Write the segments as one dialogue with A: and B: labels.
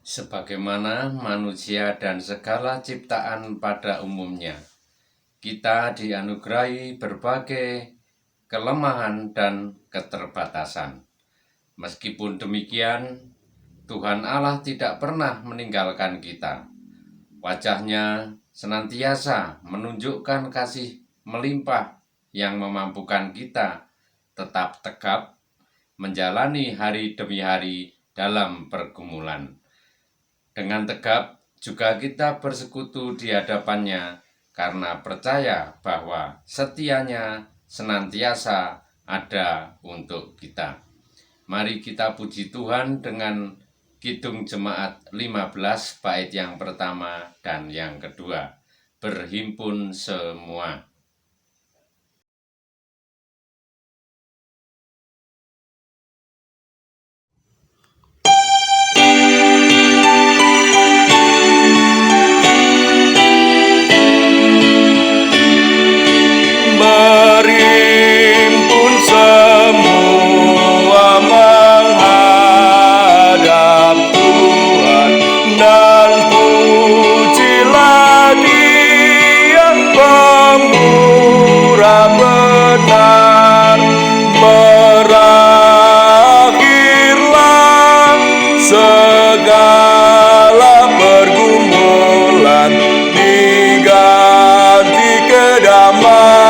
A: Sebagaimana manusia dan segala ciptaan pada umumnya, kita dianugerahi berbagai kelemahan dan keterbatasan. Meskipun demikian, Tuhan Allah tidak pernah meninggalkan kita. Wajah-Nya senantiasa menunjukkan kasih melimpah yang memampukan kita tetap tegap menjalani hari demi hari dalam pergumulan. Dengan tegap juga kita bersekutu di hadapan-Nya karena percaya bahwa setia-Nya senantiasa ada untuk kita. Mari kita puji Tuhan dengan Kidung Jemaat 15 bait yang pertama dan yang kedua. Berhimpun semua.
B: Berhimpun semua menghadap Tuhan, dan pujilah Dia pemurah benar. Berakhirlah segala pergumulan, diganti kedamaian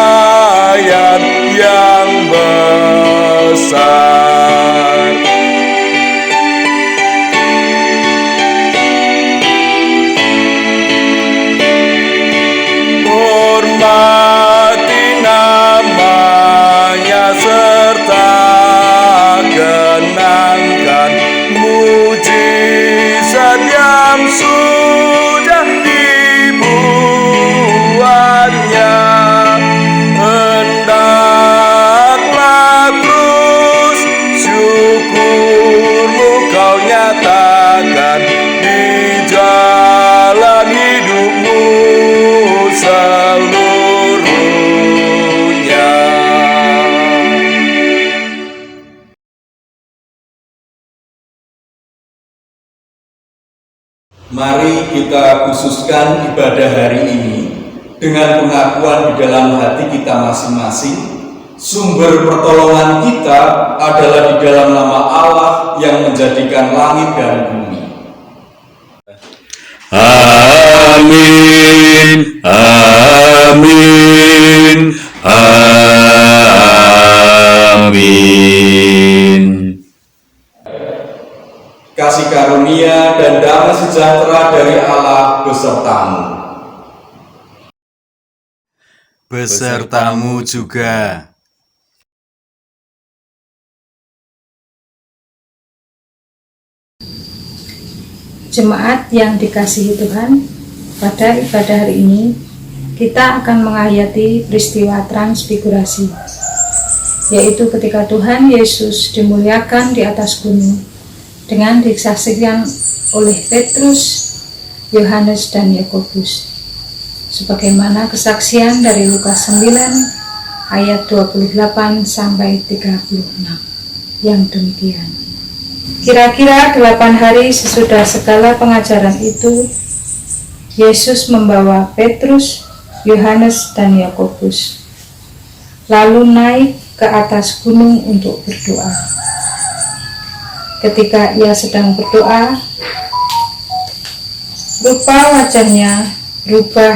B: yang besar. Hormati namanya serta kenangkan mujizat yang sudah dibuatnya. Hendaklah terus syukurmu kau nyatakan di jalan hidupmu seluruhnya.
C: Mari kita khususkan ibadah hari ini dengan pengakuan di dalam hati kita masing-masing. Sumber pertolongan kita adalah di dalam nama Allah yang menjadikan langit dan bumi.
B: Amin, amin, amin.
C: Kasih karunia dan damai sejahtera dari Allah besertamu.
B: Besertamu juga.
D: Jemaat yang dikasihi Tuhan, pada ibadah hari ini kita akan menghayati peristiwa transfigurasi, yaitu ketika Tuhan Yesus dimuliakan di atas gunung dengan disaksikan oleh Petrus, Yohanes, dan Yakobus, sebagaimana kesaksian dari Lukas 9 ayat 28 sampai 36 yang demikian. Kira-kira 8 hari sesudah segala pengajaran itu, Yesus membawa Petrus, Yohanes, dan Yakobus lalu naik ke atas gunung untuk berdoa. Ketika ia sedang berdoa, rupa wajahnya berubah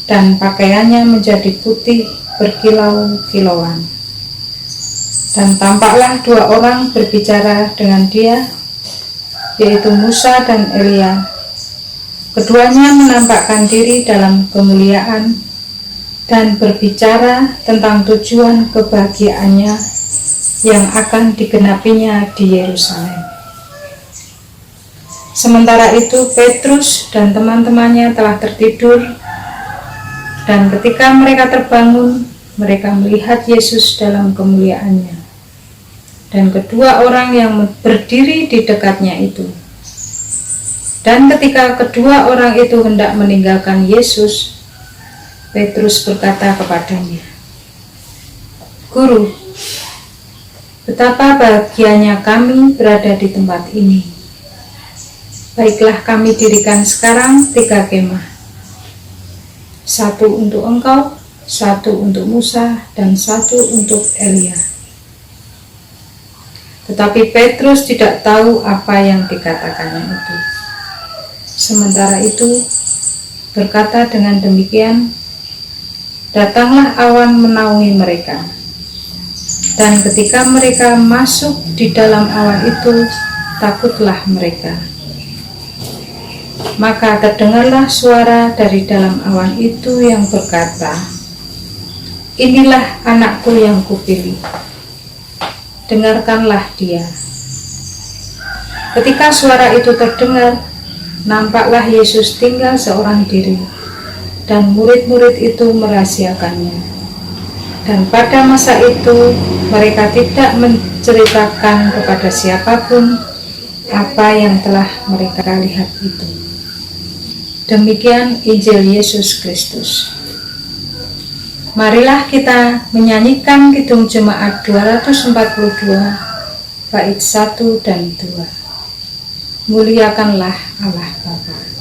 D: dan pakaiannya menjadi putih berkilau-kilauan. Dan tampaklah 2 orang berbicara dengan dia, yaitu Musa dan Elia. Keduanya menampakkan diri dalam kemuliaan dan berbicara tentang tujuan kebahagiaannya yang akan digenapinya di Yerusalem. Sementara itu Petrus dan teman-temannya telah tertidur, dan ketika mereka terbangun, mereka melihat Yesus dalam kemuliaannya dan kedua orang yang berdiri di dekatnya itu. Dan ketika kedua orang itu hendak meninggalkan Yesus, Petrus berkata kepadanya, "Guru, betapa bahagianya kami berada di tempat ini. Baiklah, kami dirikan sekarang 3 kemah. 1 untuk engkau, 1 untuk Musa, dan 1 untuk Elia. Tetapi Petrus tidak tahu apa yang dikatakannya itu. Sementara itu, berkata dengan demikian, datanglah awan menaungi mereka. Dan ketika mereka masuk di dalam awan itu, takutlah mereka. Maka terdengarlah suara dari dalam awan itu yang berkata, "Inilah anakku yang kupilih, dengarkanlah dia." Ketika suara itu terdengar, nampaklah Yesus tinggal seorang diri, dan murid-murid itu merahasiakannya. Dan pada masa itu mereka tidak menceritakan kepada siapapun apa yang telah mereka lihat itu. Demikian Injil Yesus Kristus. Marilah kita menyanyikan Kidung Jemaat 242 bait 1 dan 2. Muliakanlah Allah Bapa.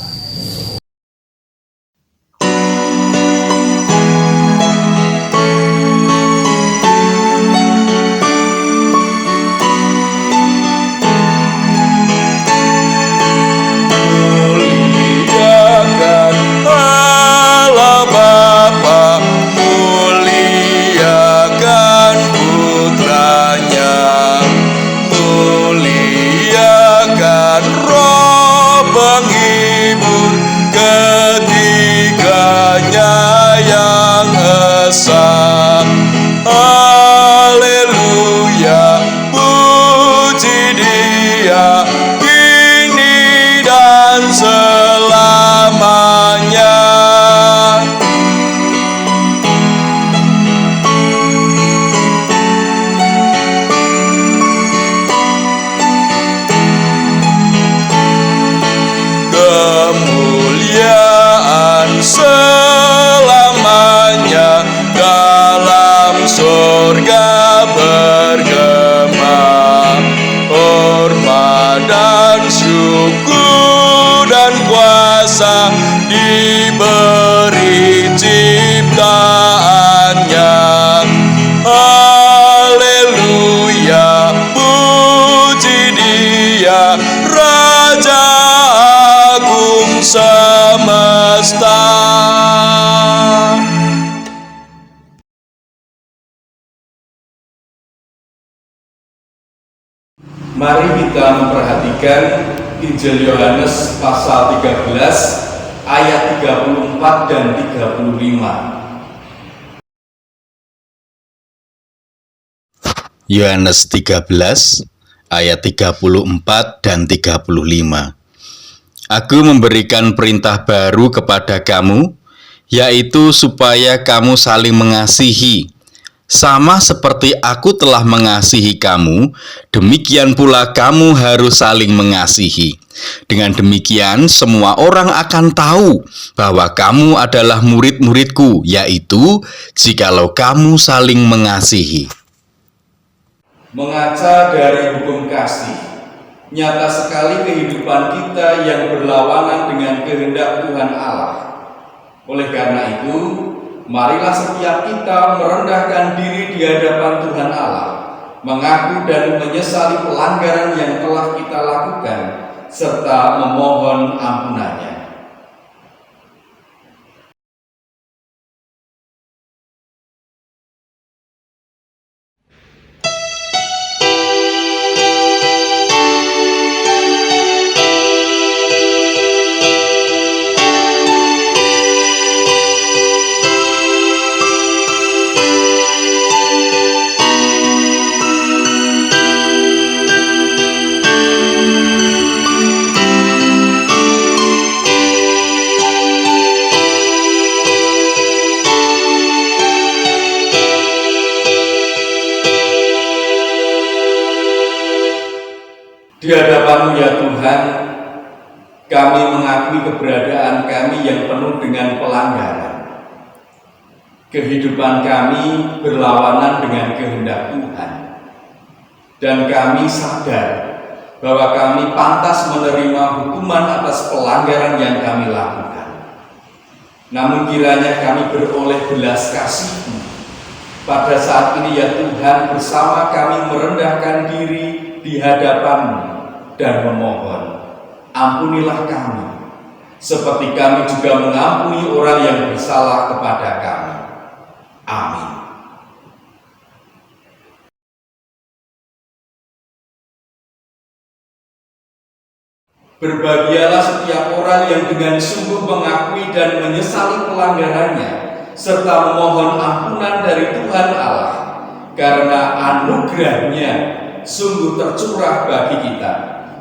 B: Muliakan Allah Bapa, muliakan Putranya, muliakan Roh penghibur ketiganya yang esa. Haleluya, puji Dia kini dan selamanya. Kemuliaan selamanya dalam surga bergema. Hormat dan syukur dan kuasa diberi ciptaannya. Haleluya, puji Dia, Raja Agung semesta.
C: Mari kita memperhatikan Injil Yohanes pasal 13 ayat 34 dan 35.
E: Yohanes 13 ayat 34 dan 35. Aku memberikan perintah baru kepada kamu, yaitu supaya kamu saling mengasihi. Sama seperti aku telah mengasihi kamu, demikian pula kamu harus saling mengasihi. Dengan demikian, semua orang akan tahu bahwa kamu adalah murid-muridku, yaitu jikalau kamu saling mengasihi.
C: Mengaca dari hukum kasih, nyata sekali kehidupan kita yang berlawanan dengan kehendak Tuhan Allah. Oleh karena itu, marilah setiap kita merendahkan diri di hadapan Tuhan Allah, mengaku dan menyesali pelanggaran yang telah kita lakukan, serta memohon ampunannya. Di hadapan-Mu ya Tuhan, kami mengakui keberadaan kami yang penuh dengan pelanggaran. Kehidupan kami berlawanan dengan kehendak Tuhan. Dan kami sadar bahwa kami pantas menerima hukuman atas pelanggaran yang kami lakukan. Namun kiranya kami beroleh belas kasih-Mu pada saat ini ya Tuhan, bersama kami merendahkan diri di hadapan-Mu dan memohon, ampunilah kami, seperti kami juga mengampuni orang yang bersalah kepada kami. Amin. Berbahagialah setiap orang yang dengan sungguh mengakui dan menyesali pelanggarannya, serta memohon ampunan dari Tuhan Allah, karena anugerah-Nya sungguh tercurah bagi kita.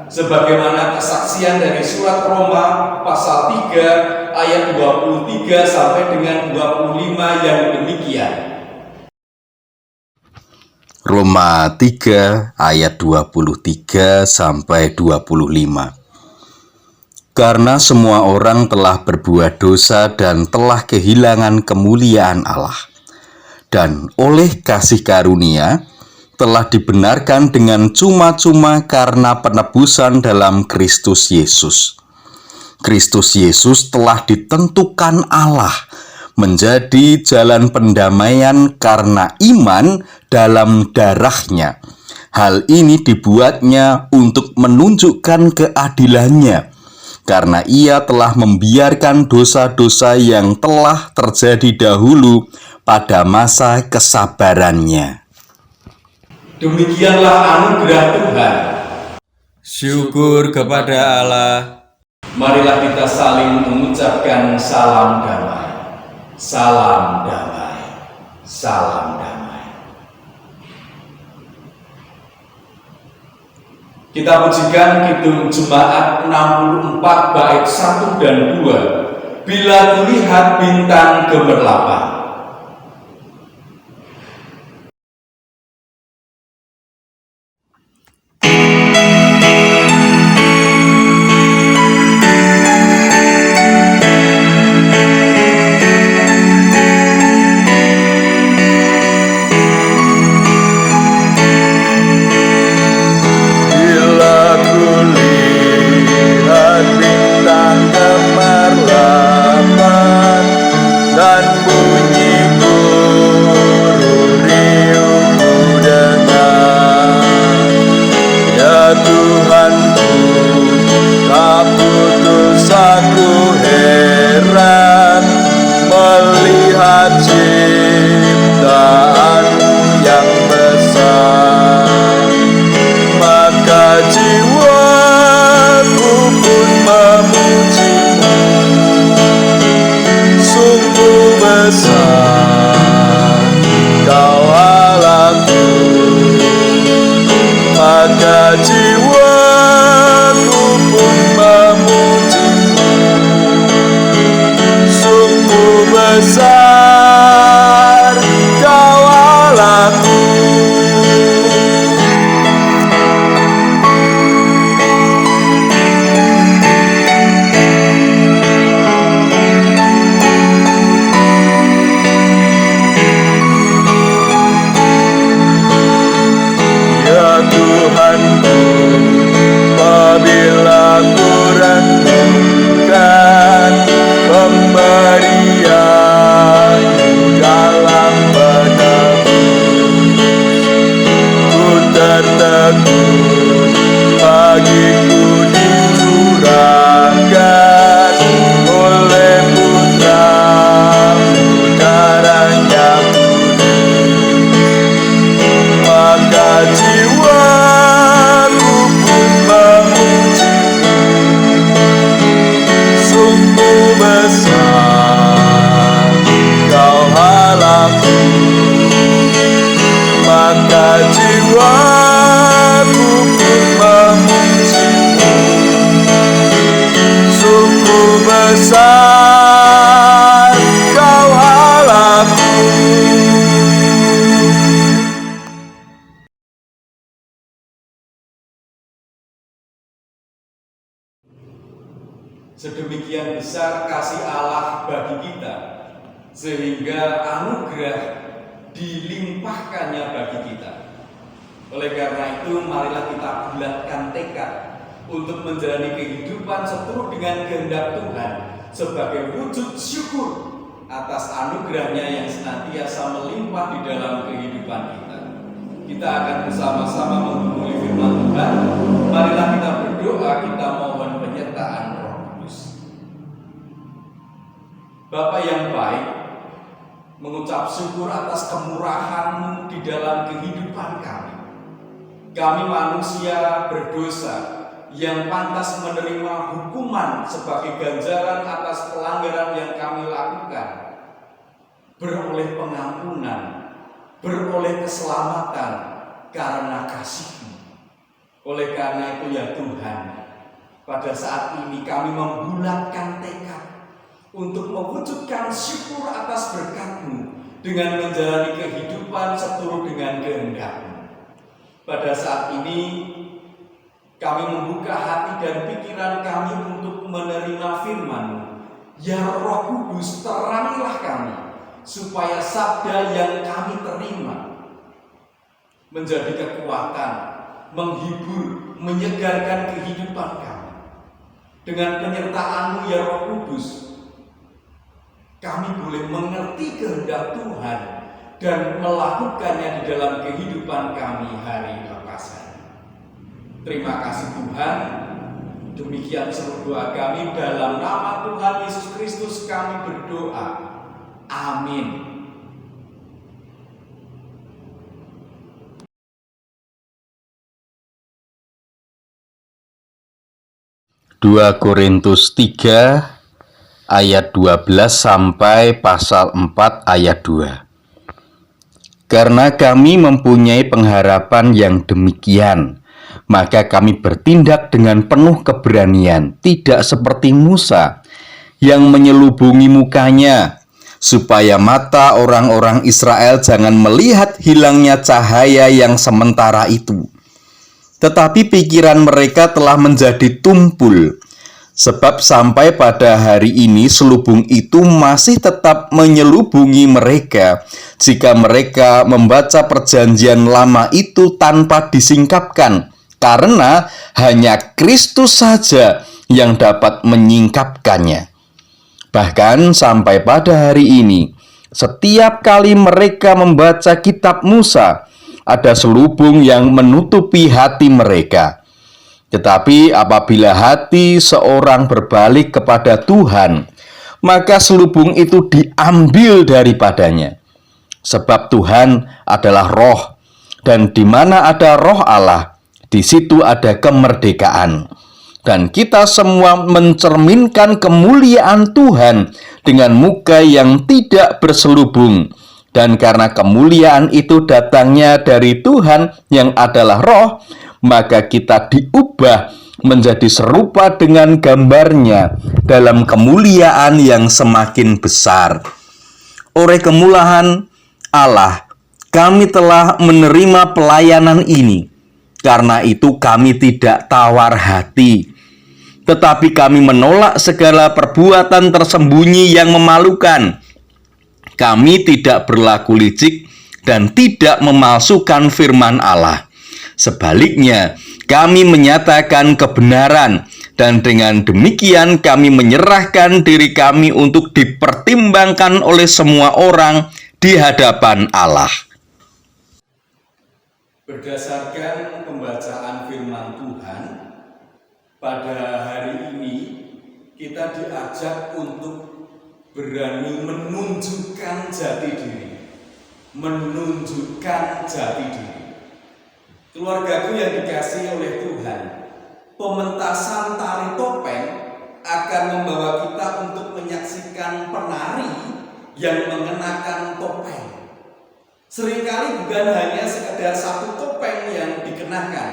C: Sebagaimana kesaksian dari surat Roma pasal 3 ayat 23 sampai dengan 25 yang demikian.
E: Roma 3 ayat 23 sampai 25. Karena semua orang telah berbuat dosa dan telah kehilangan kemuliaan Allah, dan oleh kasih karunia telah dibenarkan dengan cuma-cuma karena penebusan dalam Kristus Yesus. Kristus Yesus telah ditentukan Allah menjadi jalan pendamaian karena iman dalam darah-Nya. Hal ini dibuatnya untuk menunjukkan keadilan-Nya, karena Ia telah membiarkan dosa-dosa yang telah terjadi dahulu pada masa kesabaran-Nya.
C: Demikianlah anugerah Tuhan.
B: Syukur kepada Allah.
C: Marilah kita saling mengucapkan salam damai. Salam damai. Salam damai. Kita pujikan Kidung Jemaat 64 bait 1 dan 2. Bila kulihat bintang gemerlapan. Sedemikian besar kasih Allah bagi kita, sehingga anugerah dilimpahkannya bagi kita. Oleh karena itu, marilah kita bulatkan tekad untuk menjalani kehidupan seturut dengan kehendak Tuhan sebagai wujud syukur atas anugerahnya yang senantiasa melimpah di dalam kehidupan kita. Kita akan bersama-sama menggumuli firman Tuhan. Marilah kita berdoa, kita mohon penyertaan Roh Kudus. Bapa yang baik, mengucap syukur atas kemurahan-Mu di dalam kehidupan kami. Kami manusia berdosa yang pantas menerima hukuman sebagai ganjaran atas pelanggaran yang kami lakukan, beroleh pengampunan, beroleh keselamatan karena kasih-Mu. Oleh karena itu ya Tuhan, pada saat ini kami membulatkan tekad untuk mewujudkan syukur atas berkat-Mu dengan menjalani kehidupan seturut dengan kehendak-Mu. Pada saat ini kami membuka hati dan pikiran kami untuk menerima firman-Mu. Ya Roh Kudus, terangilah kami supaya sabda yang kami terima menjadi kekuatan, menghibur, menyegarkan kehidupan kami. Dengan penyertaan-Mu ya Roh Kudus, kami boleh mengerti kehendak Tuhan dan melakukannya di dalam kehidupan kami hari lepas hari. Terima kasih Tuhan. Demikian seluruh doa kami dalam nama Tuhan Yesus Kristus kami berdoa. Amin.
E: Dua Korintus 3 ayat 12 sampai pasal 4 ayat 2. Karena kami mempunyai pengharapan yang demikian, maka kami bertindak dengan penuh keberanian, tidak seperti Musa yang menyelubungi mukanya, supaya mata orang-orang Israel jangan melihat hilangnya cahaya yang sementara itu. Tetapi pikiran mereka telah menjadi tumpul, sebab sampai pada hari ini selubung itu masih tetap menyelubungi mereka jika mereka membaca perjanjian lama itu tanpa disingkapkan, karena hanya Kristus saja yang dapat menyingkapkannya. Bahkan sampai pada hari ini, setiap kali mereka membaca kitab Musa, ada selubung yang menutupi hati mereka. Tetapi apabila hati seorang berbalik kepada Tuhan, maka selubung itu diambil daripadanya. Sebab Tuhan adalah roh, dan di mana ada roh Allah, di situ ada kemerdekaan. Dan kita semua mencerminkan kemuliaan Tuhan dengan muka yang tidak berselubung. Dan karena kemuliaan itu datangnya dari Tuhan yang adalah roh, maka kita diubah menjadi serupa dengan gambarnya dalam kemuliaan yang semakin besar. Oleh kemuliaan Allah, kami telah menerima pelayanan ini. Karena itu kami tidak tawar hati, tetapi kami menolak segala perbuatan tersembunyi yang memalukan. Kami tidak berlaku licik dan tidak memalsukan firman Allah. Sebaliknya, kami menyatakan kebenaran, dan dengan demikian kami menyerahkan diri kami untuk dipertimbangkan oleh semua orang di hadapan Allah.
C: Berdasarkan pembacaan firman Tuhan, pada hari ini kita diajak untuk berani menunjukkan jati diri. Menunjukkan jati diri. Keluargaku yang dikasihi oleh Tuhan, pementasan tari topeng akan membawa kita untuk menyaksikan penari yang mengenakan topeng. Seringkali bukan hanya sekedar satu topeng yang dikenakan,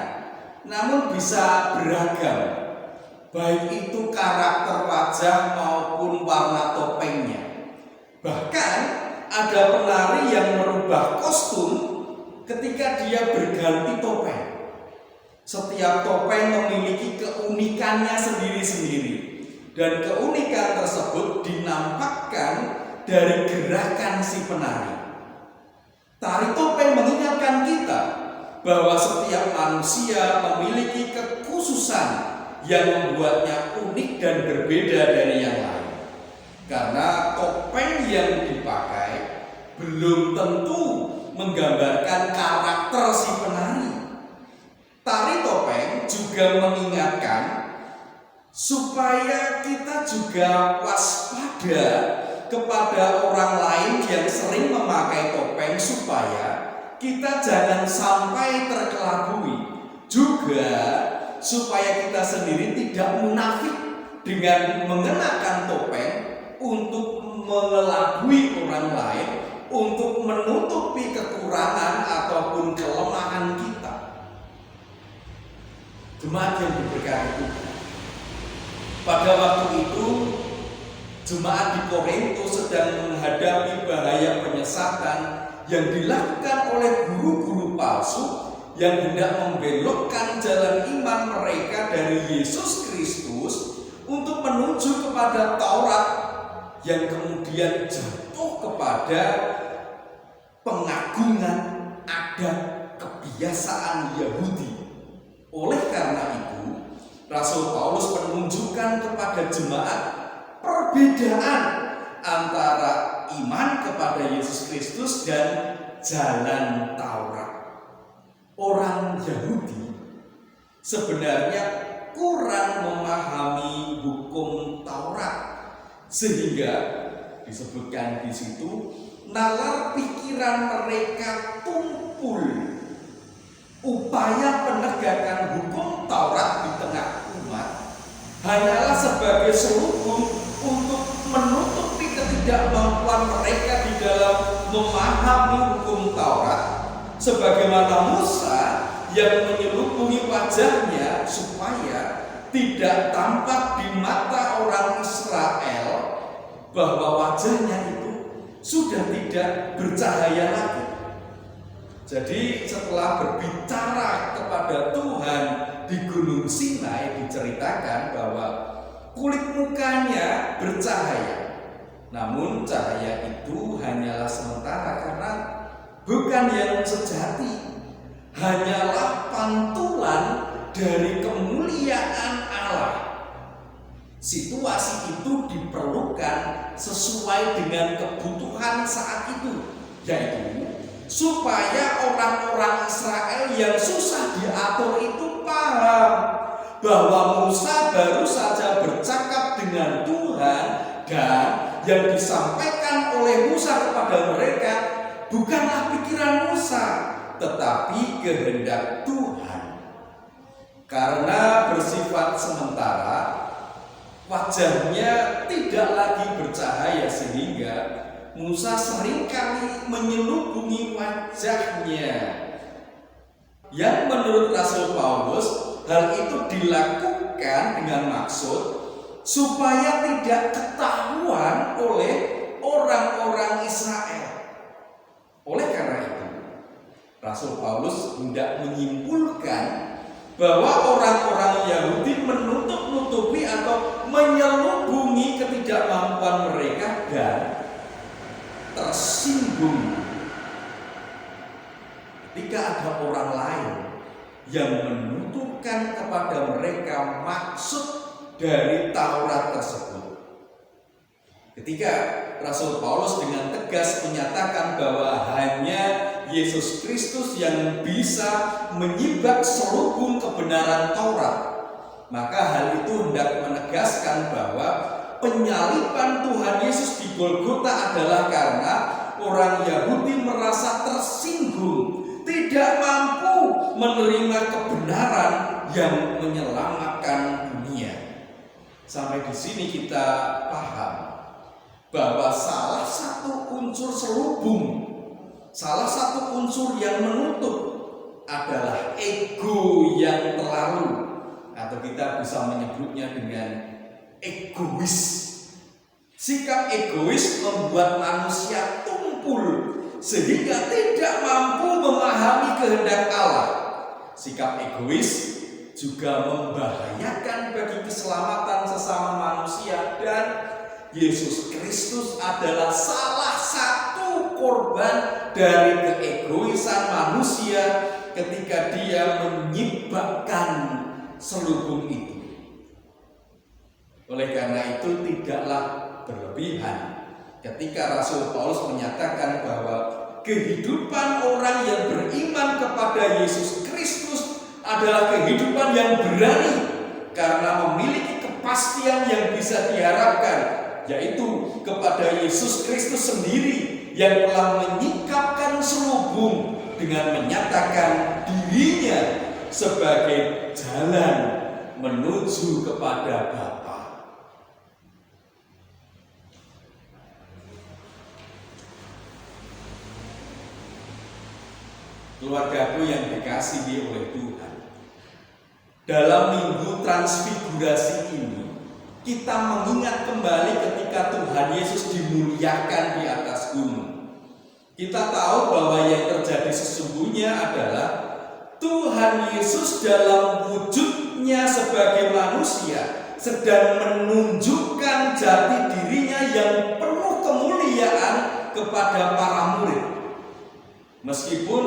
C: namun bisa beragam, baik itu karakter wajah maupun warna topengnya. Bahkan ada penari yang merubah kostum ketika dia berganti topeng. Setiap topeng memiliki keunikannya sendiri-sendiri, dan keunikan tersebut dinampakkan dari gerakan si penari. Tari topeng mengingatkan kita bahwa setiap manusia memiliki kekhususan yang membuatnya unik dan berbeda dari yang lain. Karena topeng yang dipakai belum tentu menggambarkan karakter si penari. Tari topeng juga mengingatkan supaya kita juga waspada kepada orang lain yang sering memakai topeng, supaya kita jangan sampai terkelabui. Juga supaya kita sendiri tidak munafik dengan mengenakan topeng untuk mengelabui orang lain, untuk menutupi kekurangan ataupun kelemahan kita. Jemaat yang diberkati Tuhan, pada waktu itu jemaat di Korintus sedang menghadapi bahaya penyesatan yang dilakukan oleh guru-guru palsu yang hendak membelokkan jalan iman mereka dari Yesus Kristus untuk menuju kepada Taurat, yang kemudian jatuh kepada pengagungan adat kebiasaan Yahudi. Oleh karena itu, Rasul Paulus menunjukkan kepada jemaat perbedaan antara iman kepada Yesus Kristus dan jalan Taurat. Orang Yahudi sebenarnya kurang memahami hukum Taurat, sehingga disebutkan di situ nalar pikiran mereka tumpul. Upaya penegakan hukum Taurat di tengah umat hanyalah sebagai selubung untuk menutupi ketidakmampuan mereka di dalam memahami hukum Taurat, sebagaimana Musa yang menyelubungi wajahnya supaya tidak tampak di mata orang Israel bahwa wajahnya itu sudah tidak bercahaya lagi. Jadi setelah berbicara kepada Tuhan di Gunung Sinai, diceritakan bahwa kulit mukanya bercahaya, namun cahaya itu hanyalah sementara karena bukan yang sejati, hanyalah pantulan dari kemuliaan Allah. Situasi itu diperlukan sesuai dengan kebutuhan saat itu, yaitu supaya orang-orang Israel yang susah diatur itu paham bahwa Musa baru saja bercakap dengan Tuhan, dan yang disampaikan oleh Musa kepada mereka bukanlah pikiran Musa, tetapi kehendak Tuhan. Karena bersifat sementara, wajahnya tidak lagi bercahaya, sehingga Musa seringkali menyelubungi wajahnya. Yang menurut Rasul Paulus, hal itu dilakukan dengan maksud supaya tidak ketahuan oleh orang-orang Israel. Oleh karena itu, Rasul Paulus hendak menyimpulkan bahwa orang-orang Yahudi menutup-nutupi atau menyelubungi ketidakmampuan mereka dan tersinggung ketika ada orang lain yang menuturkan kepada mereka maksud dari Taurat tersebut. Ketika Rasul Paulus dengan tegas menyatakan bahwa hanya Yesus Kristus yang bisa menyibak selubung kebenaran Taurat, maka hal itu hendak menegaskan bahwa penyaliban Tuhan Yesus di Golgota adalah karena orang Yahudi merasa tersinggung, tidak mampu menerima kebenaran yang menyelamatkan dunia. Sampai di sini kita paham bahwa salah satu unsur selubung, salah satu unsur yang menutup adalah ego yang terlalu, atau kita bisa menyebutnya dengan egois. Sikap egois membuat manusia tumpul sehingga tidak mampu memahami kehendak Allah. Sikap egois juga membahayakan bagi keselamatan sesama manusia, dan Yesus Kristus adalah salah satu korban dari keegoisan manusia ketika dia menyibakkan selubung itu. Oleh karena itu tidaklah berlebihan ketika Rasul Paulus menyatakan bahwa kehidupan orang yang beriman kepada Yesus Kristus adalah kehidupan yang berani karena memiliki kepastian yang bisa diharapkan, yaitu kepada Yesus Kristus sendiri yang telah menyingkapkan selubung dengan menyatakan dirinya sebagai jalan menuju kepada Bapa. Keluargaku yang dikasihi oleh Tuhan, dalam minggu transfigurasi ini kita mengingat kembali ketika Tuhan Yesus dimuliakan di atas gunung. Kita tahu bahwa yang terjadi sesungguhnya adalah Tuhan Yesus dalam wujudnya sebagai manusia sedang menunjukkan jati dirinya yang penuh kemuliaan kepada para murid. Meskipun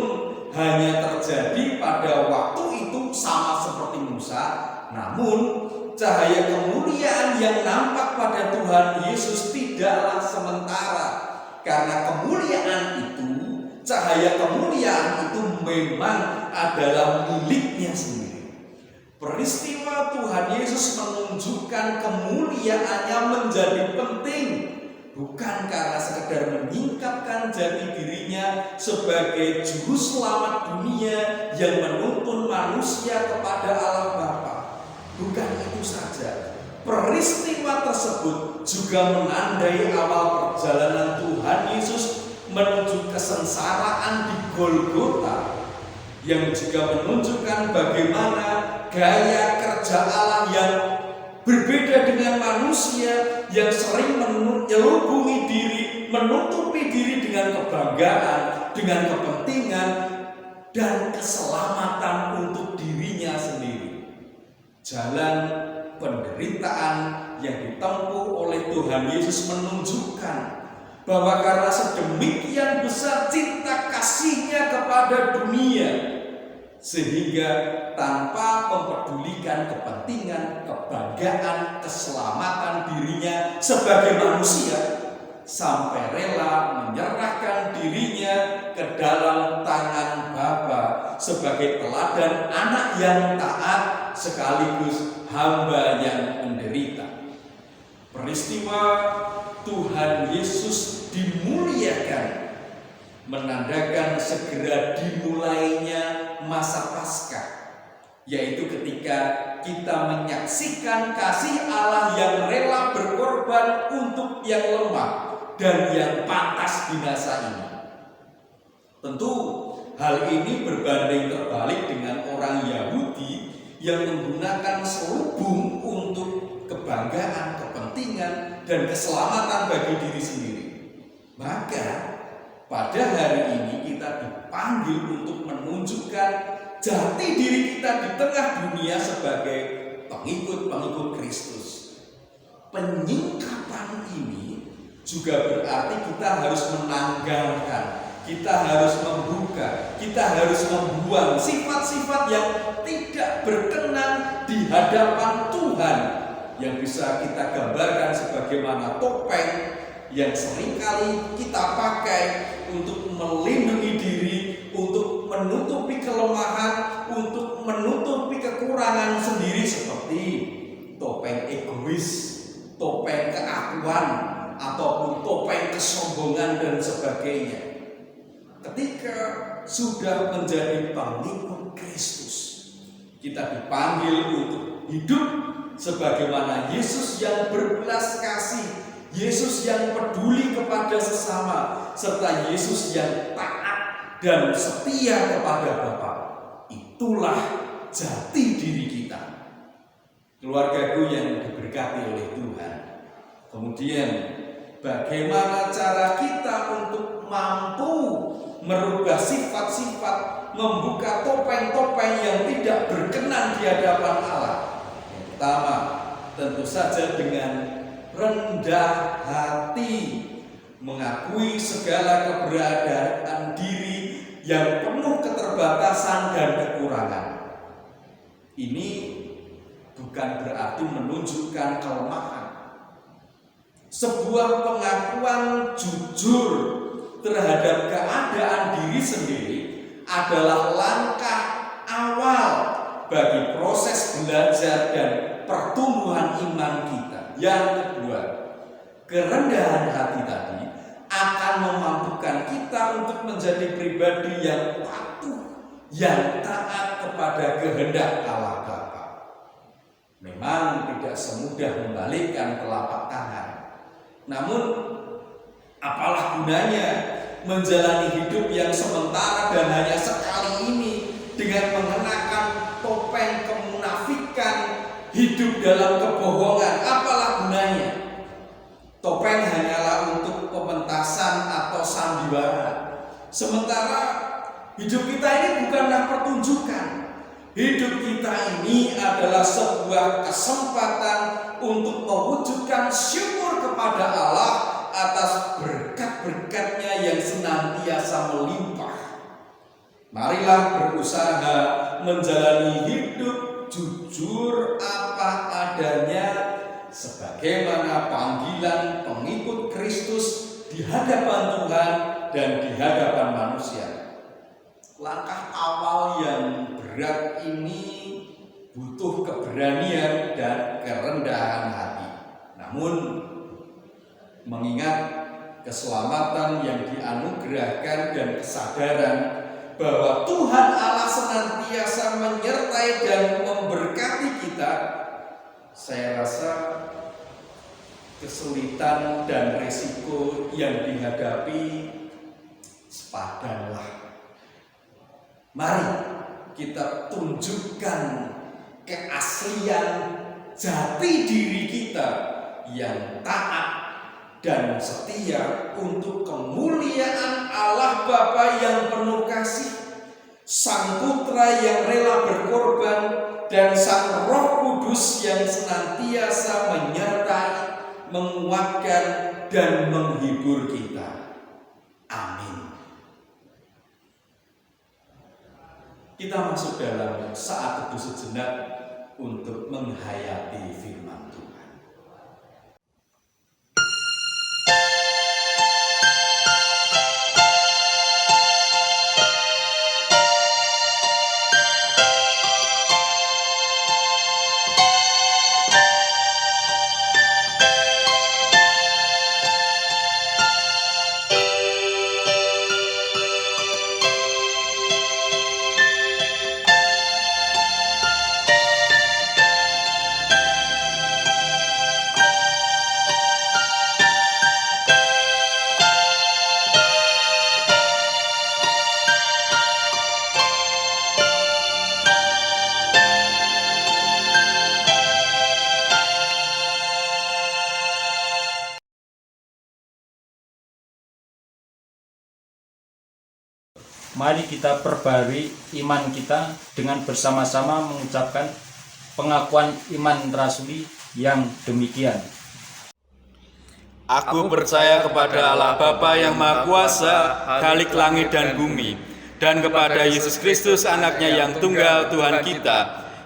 C: hanya terjadi pada waktu itu sama seperti Musa, namun cahaya kemuliaan yang nampak pada Tuhan Yesus tidaklah sementara, karena kemuliaan itu, cahaya kemuliaan itu memang adalah miliknya sendiri. Peristiwa Tuhan Yesus menunjukkan kemuliaannya menjadi penting, bukan karena sekedar menyingkapkan jati dirinya sebagai juru selamat dunia yang menuntun manusia kepada Allah Bapa. Bukan itu saja, peristiwa tersebut juga menandai awal perjalanan Tuhan Yesus menuju kesengsaraan di Golgota, yang juga menunjukkan bagaimana gaya kerja Allah yang berbeda dengan manusia yang sering menyelubungi diri, menutupi diri dengan kebanggaan, dengan kepentingan dan keselamatan untuk dirinya sendiri. Jalan penderitaan yang ditempuh oleh Tuhan Yesus menunjukkan bahwa karena sedemikian besar cinta kasih-Nya kepada dunia, sehingga tanpa mempedulikan kepentingan, kebanggaan, keselamatan dirinya sebagai manusia, sampai rela menyerahkan dirinya ke dalam tangan Bapa sebagai teladan anak yang taat sekaligus hamba yang menderita. Peristiwa Tuhan Yesus dimuliakan menandakan segera dimulainya masa Paskah, yaitu ketika kita menyaksikan kasih Allah yang rela berkorban untuk yang lemah dan yang pantas binasa ini. Tentu hal ini berbanding terbalik dengan orang Yahudi yang menggunakan selubung untuk kebanggaan, kepentingan, dan keselamatan bagi diri sendiri. Maka pada hari ini kita dipanggil untuk menunjukkan jati diri kita di tengah dunia sebagai pengikut-pengikut Kristus. Penyingkapan ini juga berarti kita harus menanggalkan, kita harus membuka, kita harus membuang sifat-sifat yang tidak berkenan di hadapan Tuhan, yang bisa kita gambarkan sebagaimana topeng yang seringkali kita pakai untuk melindungi diri, untuk menutupi kelemahan, untuk menutupi kekurangan sendiri, seperti topeng egois, topeng keakuan, ataupun topeng kesombongan dan sebagainya. Ketika sudah menjadi pengikut Kristus, kita dipanggil untuk hidup sebagaimana Yesus yang berbelas kasih, Yesus yang peduli kepada sesama, serta Yesus yang taat dan setia kepada Bapa. Itulah jati diri kita. Keluargaku yang diberkati oleh Tuhan. Kemudian bagaimana cara kita untuk mampu merubah sifat-sifat, membuka topeng-topeng yang tidak berkenan di hadapan Allah? Yang pertama, tentu saja dengan rendah hati, mengakui segala keberadaan diri yang penuh keterbatasan dan kekurangan. Ini bukan berarti menunjukkan kelemahan. Sebuah pengakuan jujur terhadap keadaan diri sendiri adalah langkah awal bagi proses belajar dan pertumbuhan iman kita. Yang kedua, kerendahan hati tadi akan memampukan kita untuk menjadi pribadi yang patuh, yang taat kepada kehendak Allah Bapa. Memang tidak semudah membalikkan telapak tangan. Namun, apalah gunanya menjalani hidup yang sementara dan hanya sekali ini dengan mengenakan topeng kemunafikan, hidup dalam kebohongan. Apalah gunanya? Topeng hanyalah untuk pementasan atau sandiwara. Sementara hidup kita ini bukanlah pertunjukan. Hidup kita ini adalah sebuah kesempatan untuk mewujudkan syukur kepada Allah atas berkat-berkat-Nya yang senantiasa melimpah. Marilah berusaha menjalani hidup jujur apa adanya sebagaimana panggilan pengikut Kristus di hadapan Tuhan dan di hadapan manusia. Langkah awal yang berat ini butuh keberanian dan kerendahan hati. Namun, mengingat keselamatan yang dianugerahkan dan kesadaran bahwa Tuhan Allah senantiasa menyertai dan memberkati kita, saya rasa kesulitan dan resiko yang dihadapi sepadanlah. Mari kita tunjukkan keaslian jati diri kita yang taat dan setia untuk kemuliaan Allah Bapa yang penuh kasih, Sang Putra yang rela berkorban, dan Sang Roh Kudus yang senantiasa menyertai, menguatkan, dan menghibur kita. Amin. Kita masuk dalam saat teduh sejenak untuk menghayati firman Tuhan.
F: Mari kita perbarui iman kita dengan bersama-sama mengucapkan pengakuan iman rasuli yang demikian.
B: Aku percaya kepada Allah Bapa yang Maha Kuasa, Khalik langit dan bumi, dan kepada Yesus Kristus anaknya yang tunggal Tuhan kita,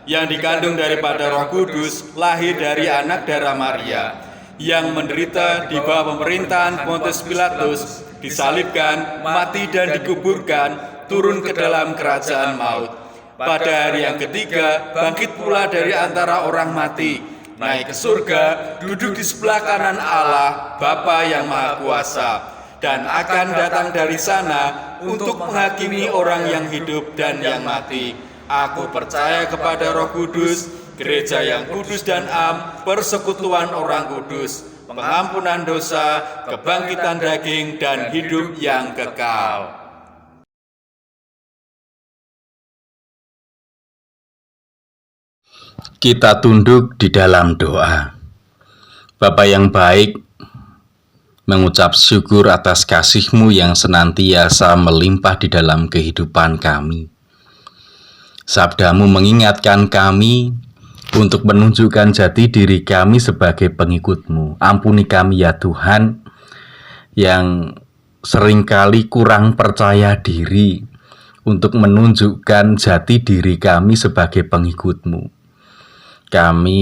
B: yang dikandung daripada Roh Kudus, lahir dari anak darah Maria, yang menderita di bawah pemerintahan Pontius Pilatus, disalibkan, mati dan dikuburkan, turun ke dalam kerajaan maut. Pada hari yang ketiga, bangkit pula dari antara orang mati, naik ke surga, duduk di sebelah kanan Allah, Bapa yang Maha Kuasa, dan akan datang dari sana untuk menghakimi orang yang hidup dan yang mati. Aku percaya kepada Roh Kudus, gereja yang kudus dan am, persekutuan orang kudus, pengampunan dosa, kebangkitan daging, dan hidup yang kekal.
E: Kita tunduk di dalam doa. Bapa yang baik, mengucap syukur atas kasih-Mu yang senantiasa melimpah di dalam kehidupan kami. Sabda-Mu mengingatkan kami untuk menunjukkan jati diri kami sebagai pengikut-Mu. Ampuni kami ya Tuhan, yang seringkali kurang percaya diri untuk menunjukkan jati diri kami sebagai pengikut-Mu. Kami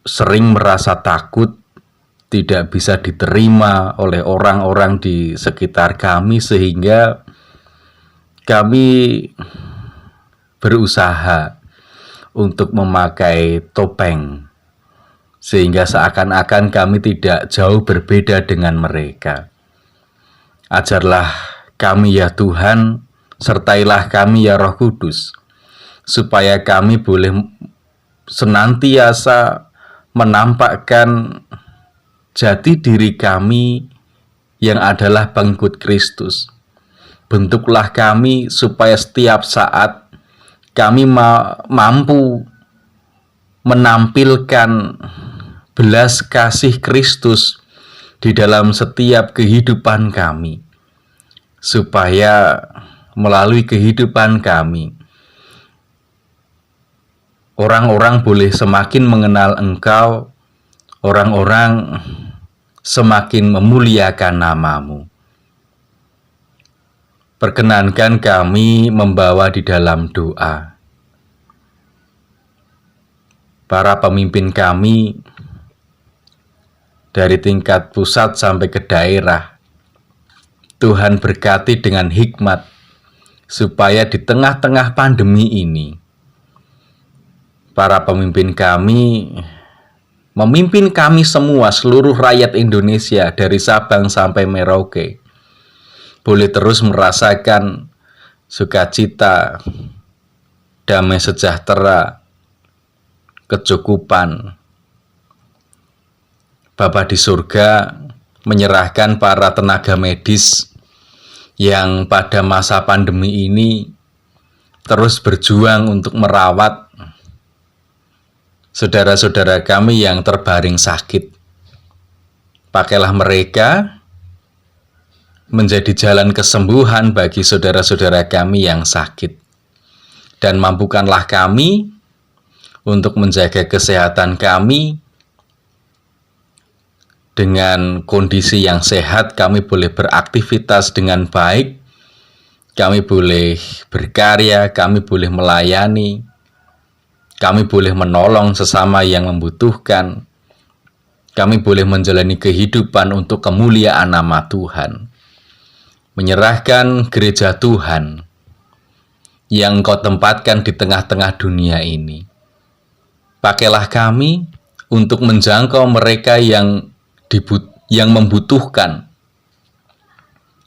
E: sering merasa takut tidak bisa diterima oleh orang-orang di sekitar kami, sehingga kami berusaha untuk memakai topeng, sehingga seakan-akan kami tidak jauh berbeda dengan mereka. Ajarlah kami ya Tuhan, sertailah kami ya Roh Kudus, supaya kami boleh senantiasa menampakkan jati diri kami yang adalah pengikut Kristus. Bentuklah kami supaya setiap saat kami mampu menampilkan belas kasih Kristus di dalam setiap kehidupan kami, supaya melalui kehidupan kami orang-orang boleh semakin mengenal Engkau, orang-orang semakin memuliakan nama-Mu. Perkenankan kami membawa di dalam doa para pemimpin kami dari tingkat pusat sampai ke daerah. Tuhan berkati dengan hikmat, supaya di tengah-tengah pandemi ini para pemimpin kami memimpin kami semua, seluruh rakyat Indonesia dari Sabang sampai Merauke, boleh terus merasakan sukacita, damai sejahtera, kecukupan. Bapa di surga menyerahkan para tenaga medis yang pada masa pandemi ini terus berjuang untuk merawat saudara-saudara kami yang terbaring sakit. Pakailah mereka menjadi jalan kesembuhan bagi saudara-saudara kami yang sakit, dan mampukanlah kami untuk menjaga kesehatan kami. Dengan kondisi yang sehat, kami boleh beraktivitas dengan baik, kami boleh berkarya, kami boleh melayani, kami boleh menolong sesama yang membutuhkan, kami boleh menjalani kehidupan untuk kemuliaan nama Tuhan. Menyerahkan gereja Tuhan yang Engkau tempatkan di tengah-tengah dunia ini. Pakailah kami untuk menjangkau mereka yang membutuhkan,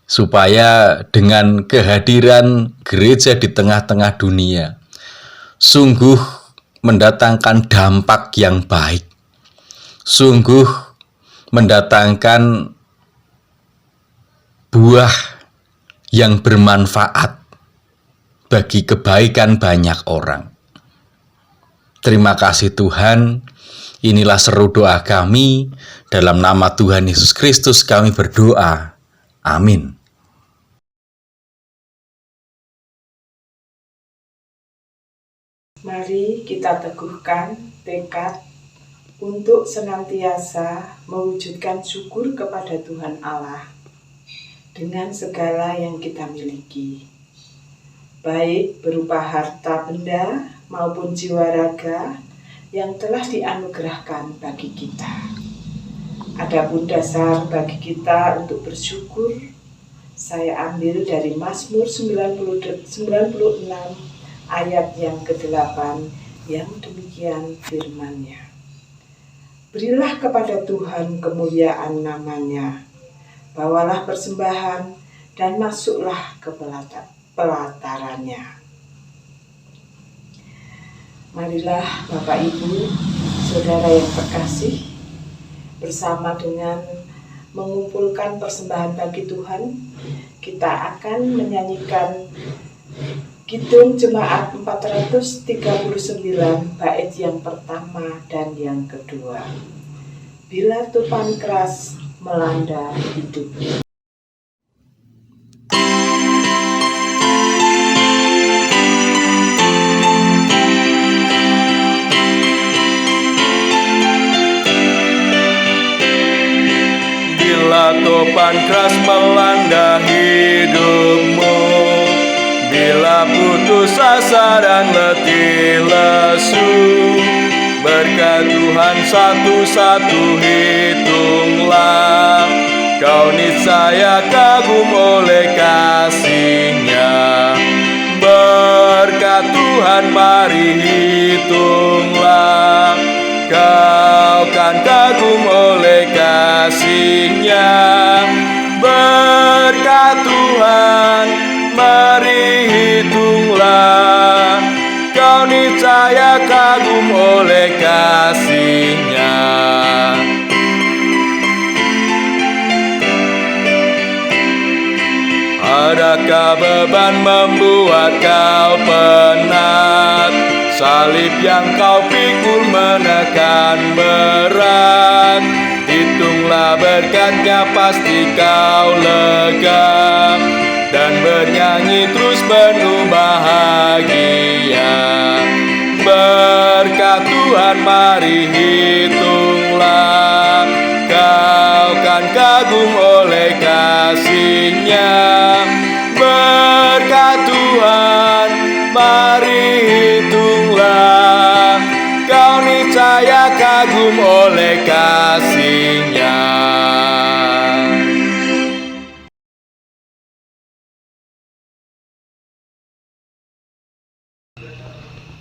E: supaya dengan kehadiran gereja di tengah-tengah dunia sungguh mendatangkan dampak yang baik, sungguh mendatangkan buah yang bermanfaat bagi kebaikan banyak orang. Terima kasih Tuhan, inilah seru doa kami, dalam nama Tuhan Yesus Kristus kami berdoa. Amin.
G: Mari kita teguhkan tekad untuk senantiasa mewujudkan syukur kepada Tuhan Allah dengan segala yang kita miliki, baik berupa harta benda maupun jiwa raga yang telah dianugerahkan bagi kita. Adapun dasar bagi kita untuk bersyukur, saya ambil dari Mazmur 96 ayat yang ke-8 yang demikian firman-Nya. Berilah kepada Tuhan kemuliaan nama-Nya, bawalah persembahan dan masuklah ke pelatarannya. Marilah Bapak Ibu, Saudara yang terkasih, bersama dengan mengumpulkan persembahan bagi Tuhan, kita akan menyanyikan Kidung Jemaat 439 bait yang pertama dan yang kedua. Bila tupan keras melanda hidup.
B: tupan keras melanda hidupmu. Bila putus asa dan letih lesu, berkat Tuhan satu-satu hitunglah. Kau niscaya kagum oleh kasih-Nya. Berkat Tuhan mari hitunglah. Kau kan kagum oleh kasih-Nya. Berkat Tuhan mari hitunglah. Kau niscaya kagum oleh kasih-Nya. Adakah beban membuat kau penat? Salib yang kau pikul menekan berat. Hitunglah berkat-Nya pasti kau lega, dan bernyanyi terus penuh bahagia. Berkat Tuhan mari hitunglah. Kau kan kagum oleh kasih-Nya. Berkat Tuhan mari hitunglah. Kau niscaya kagum oleh kasih-Nya.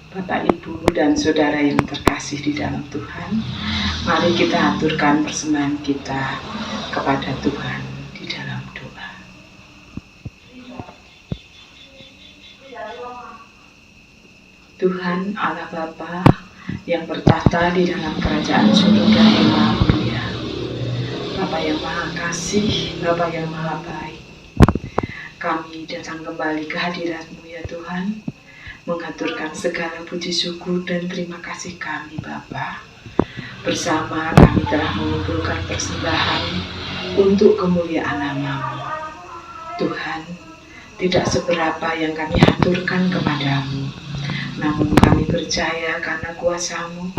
G: Bapak, Ibu, dan Saudara yang terkasih di dalam Tuhan, mari kita aturkan persembahan kita kepada Tuhan di dalam doa. Tuhan Allah Bapa yang bertahta di dalam kerajaan surga yang maha mulia, Bapa yang maha kasih, Bapa yang maha baik, kami datang kembali ke hadirat-Mu ya Tuhan, mengaturkan segala puji syukur dan terima kasih kami Bapa. Bersama kami telah mengumpulkan persembahan untuk kemuliaan nama-Mu. Tuhan, tidak seberapa yang kami haturkan kepadamu, namun kami percaya karena kuasa-Mu,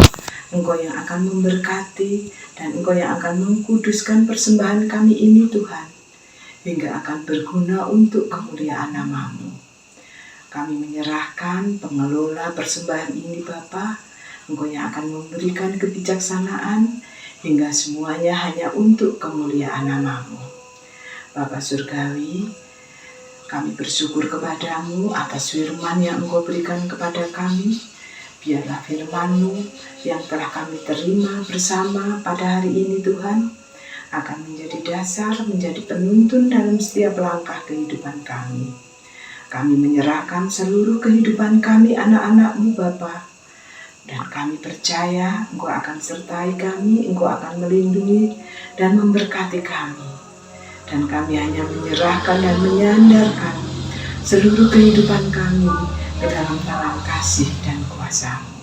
G: Engkau yang akan memberkati dan Engkau yang akan mengkuduskan persembahan kami ini Tuhan, hingga akan berguna untuk kemuliaan nama-Mu. Kami menyerahkan pengelola persembahan ini Bapa, Engkau yang akan memberikan kebijaksanaan hingga semuanya hanya untuk kemuliaan nama-Mu. Bapa Surgawi, kami bersyukur kepadamu atas firman yang Engkau berikan kepada kami. Biarlah firman-Mu yang telah kami terima bersama pada hari ini Tuhan, akan menjadi dasar, menjadi penuntun dalam setiap langkah kehidupan kami. Kami menyerahkan seluruh kehidupan kami anak-anak-Mu Bapa, dan kami percaya Engkau akan sertai kami, Engkau akan melindungi dan memberkati kami. Dan kami hanya menyerahkan dan menyandarkan seluruh kehidupan kami ke dalam tangan kasih dan kuasa-Mu.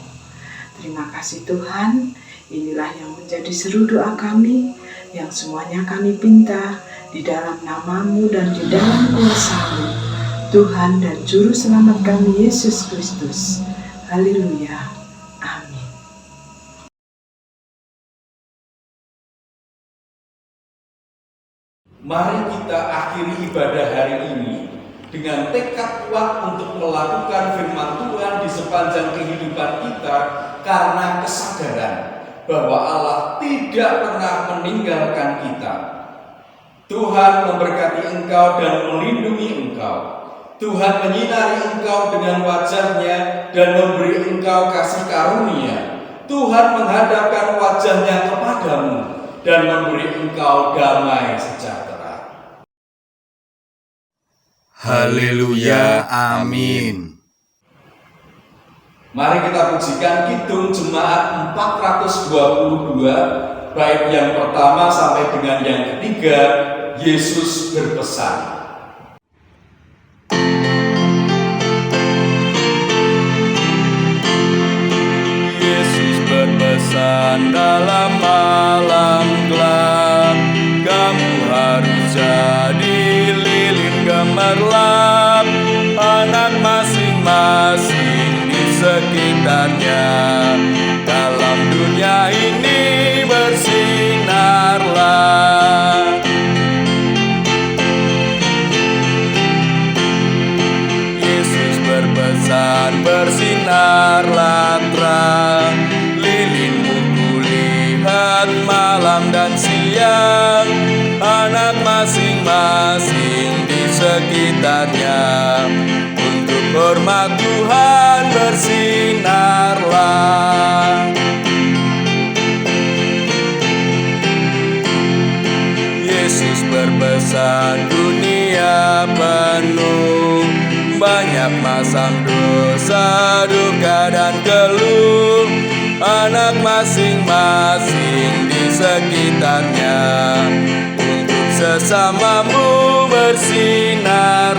G: Terima kasih Tuhan, inilah yang menjadi seru doa kami, yang semuanya kami pinta di dalam nama-Mu dan di dalam kuasa-Mu, Tuhan dan Juru Selamat kami Yesus Kristus. Haleluya. Amin.
C: Mari kita akhiri ibadah hari ini dengan tekad kuat untuk melakukan firman Tuhan di sepanjang kehidupan kita, karena kesadaran bahwa Allah tidak pernah meninggalkan kita. Tuhan memberkati engkau dan melindungi engkau. Tuhan menyinari engkau dengan wajah-Nya dan memberi engkau kasih karunia. Tuhan menghadapkan wajah-Nya kepadamu dan memberi engkau damai sejahtera.
B: Haleluya, amin.
C: Mari kita pujikan Kidung Jemaat 422, bait yang pertama sampai dengan yang ketiga, Yesus berpesan.
B: Yesus berpesan dalam malam gelap, kamu harus jadi lilin gemerlap, anak masing-masing di sekitarnya. Dalam dunia ini bersinarlah. Tuhan bersinarlah terang, lilinmu kulihat malam dan siang, anak masing-masing di sekitarnya. Untuk hormat Tuhan bersinarlah. Yesus berpesan dunia penuh banyak masam dosa, duka dan keluh, anak masing-masing di sekitarnya. Untuk sesamamu bersinarlah.